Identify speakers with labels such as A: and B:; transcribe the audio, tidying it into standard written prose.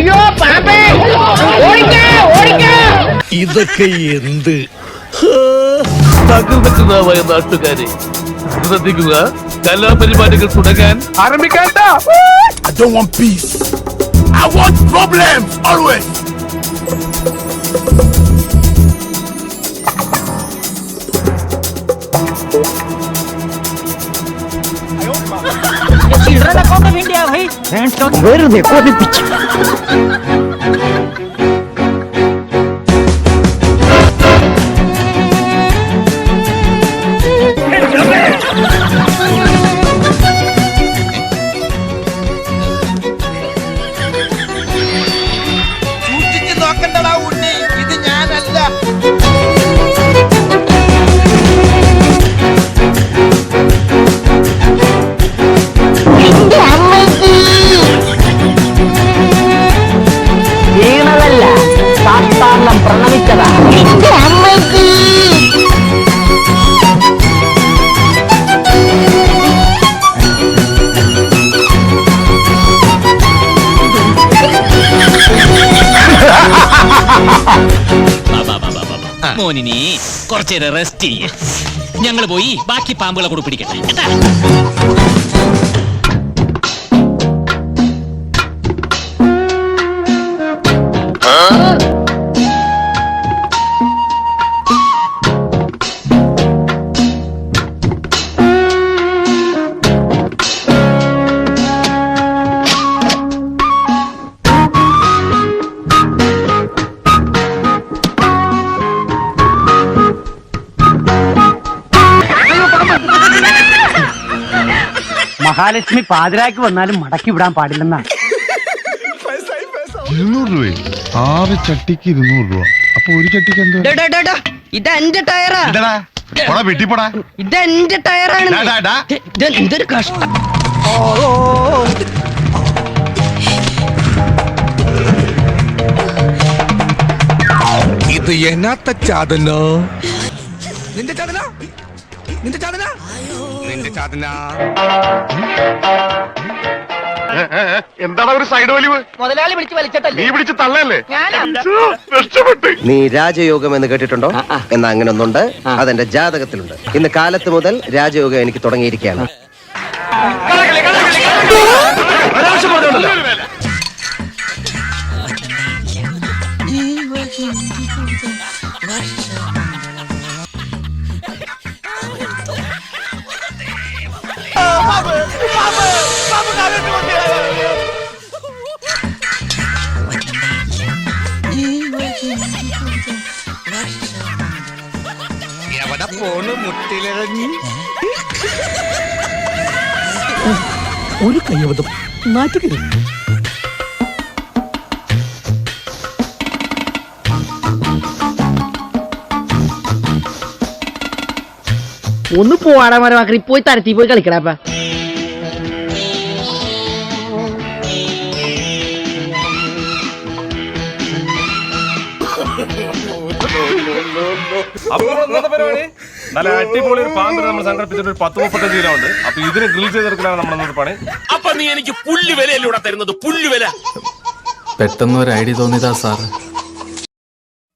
A: അയ്യോ പാപ്പേ, ഓടിക്കാ ഓടിക്കാ.
B: ഇതൊക്കെ എന്ത്?
C: തകർന്നതായ നാട്ടുകാരെ ശ്രദ്ധിക്കുക, കലാപരിപാടികൾ തുടങ്ങാൻ ആരംഭിക്കാൻ.
B: I don't want peace. I want problems always.
A: Children account of India भाई वेറുതെ കൊതിപ്പിച്ചു.
D: സൂക്ഷിച്ച് നോക്കണ്ടടാ ഉണ്ണി, ഇത് ഞാനല്ല.
A: വീണതല്ല, സാത്താരണം പ്രണമിച്ചതാ.
E: മോനിനി കുറച്ചേരം റെസ്റ്റ് ചെയ്യേ. ഞങ്ങൾ പോയി ബാക്കി പാമ്പുകളെ കൂടെ പിടിക്കട്ടെ കേട്ടാ.
A: മഹാലക്ഷ്മി പാതിരാക്ക് വന്നാലും മടക്കി വിടാൻ പാടില്ലെന്നാണ്.
F: 200 രൂപ 6 ചട്ടിക്ക് 200 രൂപ. അപ്പൊ ഒരു ചട്ടിക്ക് എന്താ?
G: ഇതെന്റെ ടയറാ.
F: വെട്ടിപ്പോടാ.
G: ഇതെന്റെ ടയറാണ്. ഇതൊരു കഷ്ടം.
B: ഇത് എന്നാത്ത ചാതന?
D: നിന്റെ ചാതന, നിന്റെ ചാതന, നിന്റെ ചാതന.
F: എന്താണ് ഒരു സൈഡ് വലിവ്?
G: മുതലാളി പിടിച്ച് വലിച്ചിട്ടല്ലേ?
F: നീ പിടിച്ച് തള്ളല്ലേ?
H: നീ രാജയോഗം എന്ന് കേട്ടിട്ടുണ്ടോ? എന്നാ അങ്ങനെ ഒന്നുണ്ട്, അതെന്റെ ജാതകത്തിലുണ്ട്. ഇന്ന് കാലത്ത് മുതൽ രാജയോഗം എനിക്ക് തുടങ്ങിയിരിക്കുകയാണ്.
D: എവിടെ പോണ് മുട്ടിലിറങ്ങി?
B: ഒരു കയ്യബദ്ധം നാറ്റുകരുത്.
G: ഒന്ന് പോവാടാ മരമാക്കി, പോയി തരത്തി പോയി കളിക്കടാപ്പ.
C: പരിപാടി നല്ല അടിപൊളി ഒരു പാമ്പിനെ നമ്മൾ സംഘടിപ്പിച്ചിട്ട് 10-35 കിലോ ഉണ്ട്. അപ്പൊ ഇതിന് ഗ്രിൽ ചെയ്തെടുക്കലാണ് നമ്മുടെ പണി.
B: അപ്പൊ നീ എനിക്ക് പുല്ലുവിലൂടെ തരുന്നത്? പുല്ലുവില
I: പെട്ടെന്ന് ഒരു ഐഡിയ തോന്നിയതാ സാർ.